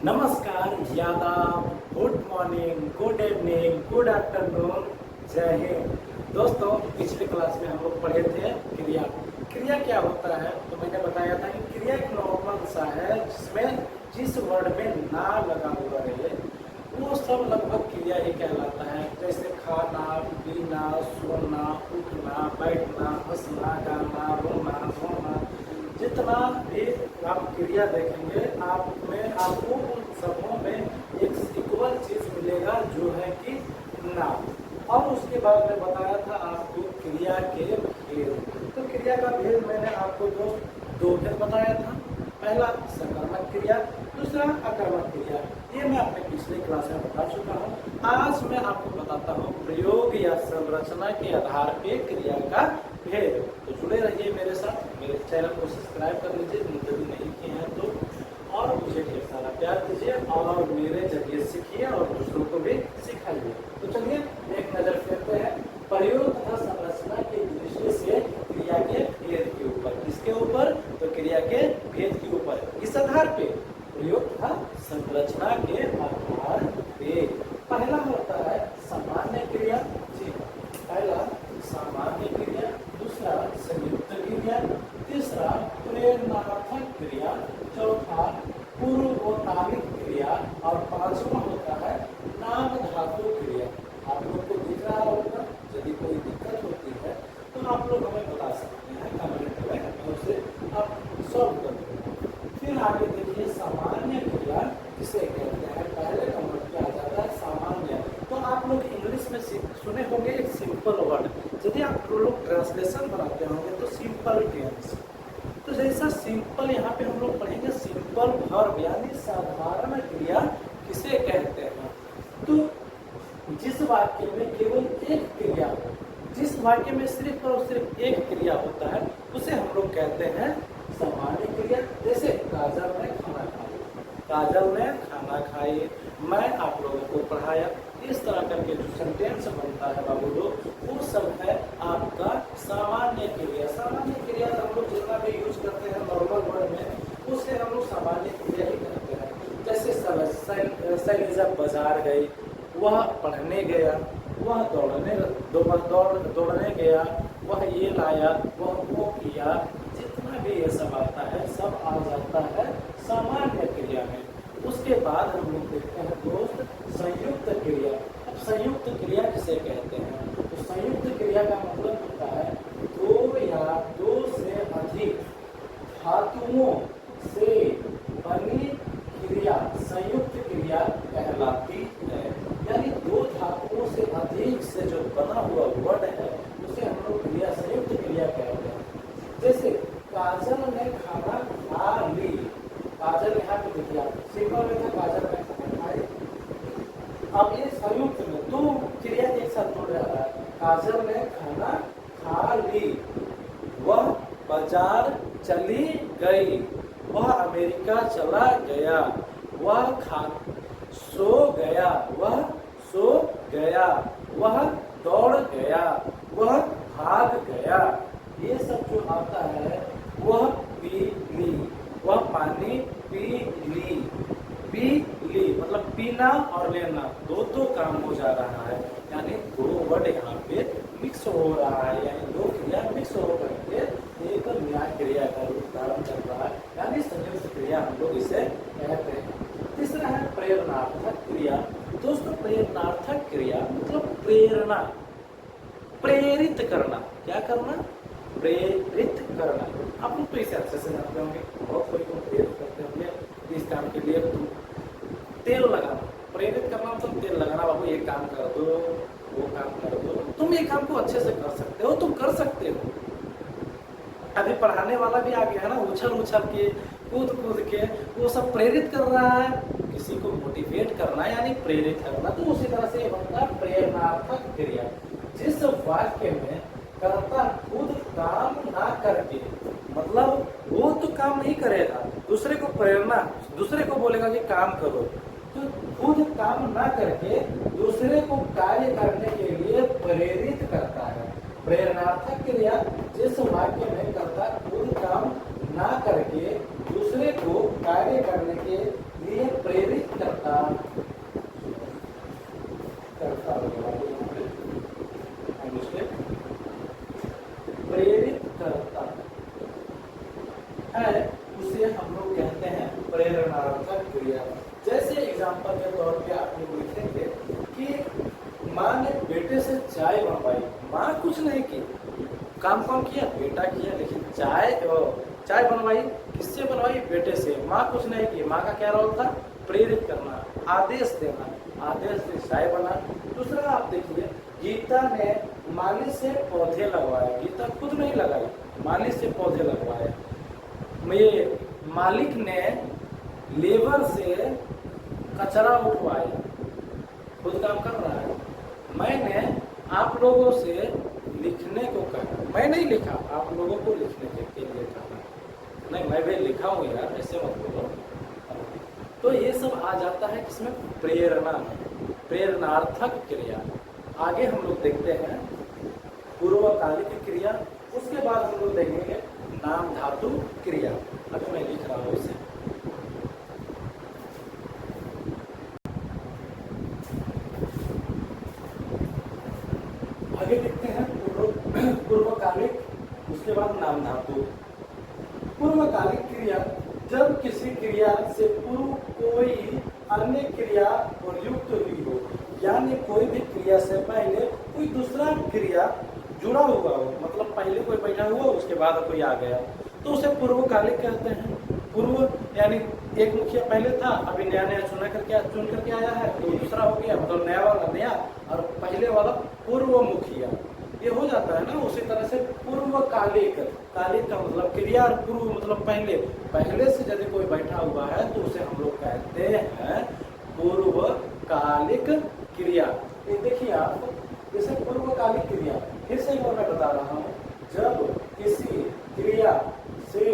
नमस्कार, यादाब, good morning, good evening, good afternoon, जय हिंद। दोस्तों, पिछले क्लास में हम लोग पढ़े थे क्रिया। क्रिया क्या होता है तो मैंने बताया था कि क्रिया एक नॉर्मल सा है जिसमें जिस वर्ड में ना लगा हुआ है वो सब लगभग क्रिया ही कहलाता है। जैसे खाना, पीना, सोना, उठना, बैठना, हंसना, गाना, रोना, धोना, जितना भी आप क्रिया देखेंगे आपको उन सबों में एक इक्वल चीज मिलेगा जो है कि नाम। और उसके बाद मैं बताया था आपको क्रिया के भेद। तो क्रिया का भेद मैंने आपको दो भेद बताया था। पहला सकर्मक क्रिया, दूसरा अकर्मक क्रिया। ये मैं अपने पिछले क्लास में बता चुका हूँ। आज मैं आपको बताता हूँ प्रयोग या संरचना के आधार पे क्रिया का भेद। तो जुड़े रहिए मेरे साथ, मेरे चैनल को सब्सक्राइब कर लीजिए यदि नहीं किए हैं तो, और मुझे ढेर सारा प्यार दीजिए और मेरे जरिए सीखिए और दूसरों को भी सिखाइए। तो चलिए एक नजर फेरते हैं प्रयोग तथा संरचना के दृष्टि से क्रिया के भेद के ऊपर। किसके ऊपर? तो क्रिया के भेद के ऊपर। इस आधार पे प्रयोग तथा संरचना के आधार पे पहला होता है सामान्य क्रिया। जी, पहला सामान्य क्रिया, दूसरा संयुक्त क्रिया, तीसरा प्रेरणार्थक क्रिया, चौथा पूर्वोत्तानिक क्रिया और पांचवा होता है नाम धातु क्रिया। आप लोग को दिख रहा होगा। यदि कोई दिक्कत होती है तो आप लोग हमें बता सकते हैं कमेंट में, उसे आप सॉल्व कर देंगे। फिर आगे देखिए सामान्य क्रिया किसे कहते हैं। पहले नंबर पे आ जाता है सामान्य। तो आप लोग इंग्लिश में सुने होंगे एक सिंपल वर्ड, यदि आप लोग ट्रांसलेशन बनाते होंगे तो सिंपल टेंस। तो जैसा सिंपल यहाँ पे हम लोग पढ़ेंगे सिंपल वर्ब यानी साधारण क्रिया किसे कहते हैं। तो जिस वाक्य में केवल एक क्रिया हो, जिस वाक्य में सिर्फ और सिर्फ एक क्रिया होता है उसे हम लोग कहते हैं सामान्य क्रिया। जैसे काजल ने खाना खाया, काजल ने खाना खाई, मैं आप लोगों को पढ़ाया। इस तरह करके जो सेंटेंस बनता है बाबू लोग, वो सब है आपका सामान्य क्रिया। सामान्य क्रिया हम लोग जितना भी यूज करते हैं नॉर्मल वर्ड में उसे हम लोग सामान्य क्रिया ही करते हैं। जैसे शैलजा बाजार गई, वह पढ़ने गया, वह दौड़ने गया, वह ये लाया, वह वो किया, जितना भी ये सब आता है सब आ जाता है सामान्य क्रिया में। उसके बाद हम लोग देखते हैं दोस्त संयुक्त क्रिया। अब संयुक्त क्रिया किसे कहते हैं? तो संयुक्त क्रिया का मतलब होता है दो या दो से अधिक धातुओं से बनी क्रिया संयुक्त क्रिया कहलाती है। यानी दो धातुओं से अधिक से जो बना हुआ वर्ड है उसे हम लोग क्रिया संयुक्त क्रिया कहते हैं। जैसे काजल ने खाना खा ली, काजल यहाँ पे देखिए सिंपल में था काजल ने खाना खाई। अब ये संयुक्त में दो क्रिया एक साथ जुड़ रहा है। काजल ने खाना खा ली, वह बाजार चली गई, वह अमेरिका चला गया, वह सो गया, वह सो गया, वह दौड़ गया, वह भाग गया। ये सब जो आता है वह पी ली, वह पानी पी ली। पी ली मतलब पीना और लेना दो काम हो जा रहा है, यानी दो वर्ड यहाँ पे मिक्स हो रहा है, यानी दो क्रिया मिक्स हो करके एक नया क्रिया का रूप धारण कर रहा है, यानी संयुक्त क्रिया हम लोग इसे कहते हैं। तीसरा है प्रेरणार्थक क्रिया। दोस्तों प्रेरणार्थक क्रिया मतलब प्रेरणा, प्रेरित करना। क्या करना? प्रेरित करना। आप लोग तो इसे अच्छे से जानते होंगे, बहुत कोई को प्रेरित करते होंगे इस काम के लिए। तुम तेल लगाना, प्रेरित करना मतलब तेल लगाना, बाबू ये काम कर दो, वो काम कर दो, तुम ये काम को अच्छे से कर सकते हो, तुम कर सकते हो। अभी पढ़ाने वाला भी आ गया है ना, उछल के कूद के वो सब प्रेरित कर रहा है, किसी को मोटिवेट करना यानी प्रेरित करना। तो उसी तरह से बनता है प्रेरणार्थक क्रिया। जिस वाक्य में कर्ता खुद काम ना करके, मतलब वो तो काम नहीं करेगा, दूसरे को प्रेरणा, दूसरे को बोलेगा कि काम करो, तो खुद काम ना करके दूसरे को कार्य करने के लिए प्रेरित करता है। प्रेरणार्थक क्रिया जिस वाक्य में कर्ता खुद काम ना करके दूसरे को कार्य करने के लिए प्रेरित क्रिया। जैसे एग्जाम्पल के तौर पे आप लोग लिखेंगे कि माँ ने बेटे से चाय बनवाई। माँ कुछ नहीं की, काम कौन किया, बेटा किया, लेकिन चाय बनवाई किससे बनवाई, बेटे से। माँ कुछ नहीं की, माँ का क्या रोल था, प्रेरित करना, आदेश देना, आदेश से चाय बना। दूसरा आप देखिए, गीता ने माली से पौधे लगवाए। गीता खुद नहीं लगाई, माली से पौधे लगवाए। ये मालिक ने लेबर से कचरा उठवाया, खुद काम कर रहा है। मैंने आप लोगों से लिखने को कहा, मैं नहीं लिखा, आप लोगों को लिखने के लिए कहा। नहीं, मैं भी लिखा हूँ यार, ऐसे मत बोलो। तो ये सब आ जाता है किसमें, प्रेरणा में, प्रेरणार्थक क्रिया। आगे हम लोग देखते हैं पूर्वकालिक क्रिया, उसके बाद हम लोग देखेंगे नाम धातु क्रिया। अभी मैं लिख रहा हूँ इसे। आगे देखते हैं पूर्वकालिक, उसके बाद नाम धातु। पूर्वकालिक क्रिया, जब किसी क्रिया से पूर्व कोई अन्य क्रिया प्रयुक्त हुई हो, यानी कोई भी क्रिया से पहले कोई दूसरा क्रिया जुड़ा हुआ हो, मतलब पहले कोई बैठा हुआ उसके बाद कोई आ गया, तो उसे पूर्वकालिक कहते हैं। पूर्व यानी एक मुखिया पहले था, अभी नया नया चुन करके आया है, तो दूसरा हो गया, मतलब नया वाला नया और पहले वाला पूर्व मुखिया, ये हो जाता है ना। उसी तरह से पूर्वकालिक, कालिक का मतलब क्रिया और पूर्व मतलब पहले से यदि कोई बैठा हुआ है तो उसे हम लोग कहते हैं पूर्वकालिक क्रिया। ये देखिए आप, जैसे पूर्वकालिक क्रिया, फिर से एक बार मैं बता रहा हूँ, जब किसी क्रिया से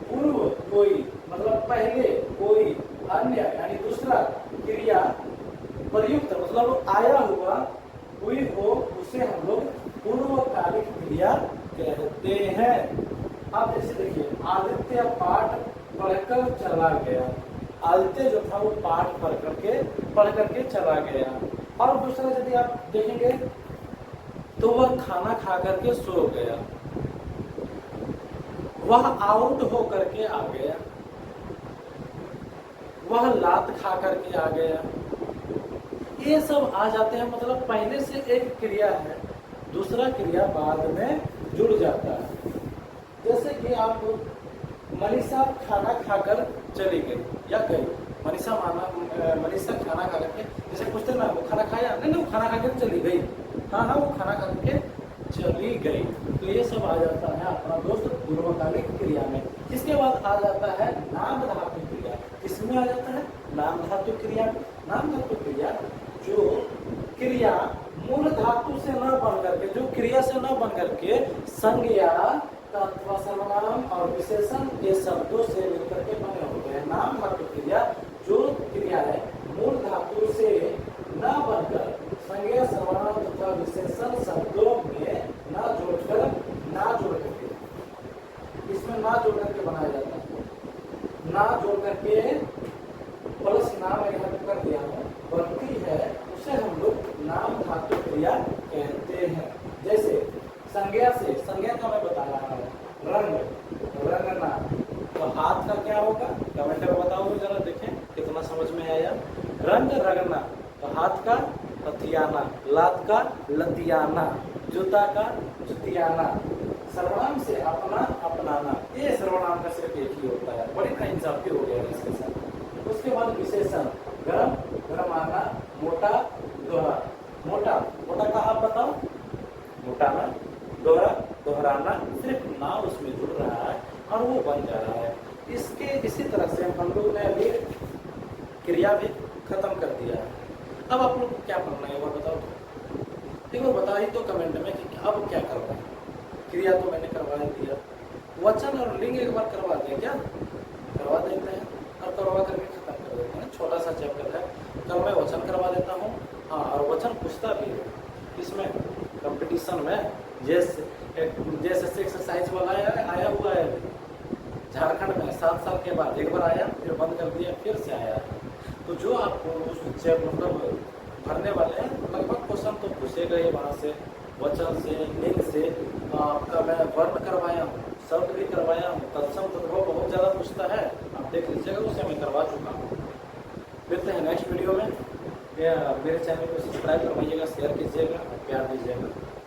पूर्व कोई मतलब पहले कोई अन्य यानी दूसरा क्रिया प्रयुक्त मतलब आया हुआ हुई हो, उसे हम लोग पूर्वकालिक क्रिया कहते हैं। अब जैसे देखिए, आदित्य पाठ पढ़कर चला गया। आदित्य जो था वो पाठ पढ़ करके चला गया। और दूसरा यदि आप देखेंगे तो वह खाना खा करके सो गया, वह आउट हो करके आ गया, वह लात खा करके आ गया। ये सब आ जाते हैं, मतलब पहले से एक क्रिया है, दूसरा क्रिया बाद में जुड़ जाता है। जैसे कि आप मनीषा खाना खाकर चली गई या गई, मनीषा खाना खा करके, जैसे पूछते ना वो खाना खाया, नहीं वो खाना खाकर चली गई, हाँ वो खाना खा करके चली गई। तो ये सब आ जाता है अपना दोस्त पूर्वकालिक क्रिया में। इसके बाद आ जाता है नाम धातु क्रिया। किसमें आ जाता है, नाम धातु क्रिया। नाम धातु क्रिया जो क्रिया मूल धातु से न बन करके, जो क्रिया से न बन करके संज्ञा अथवा सर्वनाम और विशेषण के शब्दों से मिलकर के बने होते हैं। नाम धातु क्रिया जो क्रिया है मूल धातु से न बनकर संज्ञा सर्वनाम तथा विशेषण शब्दों में ना जोड़ करके, इसमें ना जोड़ करके बनाया जाता है। ना जोड़ करके प्लस नाम यहाँ कर दिया है, बनती है, उसे हम लोग नाम धातु क्रिया कहते हैं। जैसे संज्ञा से, संज्ञा का मैं बता रहा हूँ, रंगना, तो हाथ का क्या होगा, कमेंट में बताओ जरा, देखें कितना समझ में आया। रंगना, तो हाथ का हथियाना, लात का लतियाना, जूता का जुतियाना। सर्वनाम से अपना अपनाना, ये सर्वनाम का सिर्फ एक ही होता है, बड़ी नाइंसाफी हो गया इसके साथ। उसके बाद विशेषण, गरम गरमाना, मोटा दोहरा, मोटा का आप बताओ, मोटाना, दोहरा दोहराना, सिर्फ ना उसमें जुड़ रहा है और वो बन जा रहा है। इसी तरह से हम लोग ने अभी क्रिया भी खत्म कर दिया है। अब आप लोग को क्या करना है, वो बताओ तो, एक बार बता ही तो कमेंट में कि अब क्या करना है। क्रिया तो मैंने करवा दिया, वचन और लिंग एक बार करवा दें, क्या करवा देते हैं और करवा करके खत्म कर देते हैं। छोटा सा चैप्टर है, कल मैं वचन करवा देता हूँ। हाँ, और वचन पूछता भी है इसमें कंपटीशन में, जैसे एक्सरसाइज वाला आया हुआ है झारखंड में 7 साल के बाद, एक बार आया फिर बंद कर दिया, फिर से आया। तो जो आपको उस मतलब भरने वाले हैं, लगभग क्वेश्चन तो पूछेगा ही वहाँ से, वचन से, लिंग से। आपका मैं वर्ण करवाया हूँ, शब्द भी करवाया हूँ, तत्सम तद्भव बहुत ज़्यादा पूछता है, आप देख लीजिएगा, उसे मैं करवा चुका हूँ। मेरे चैनल को सब्सक्राइब करवाइएगा, शेयर कीजिएगा, प्यार दीजिएगा।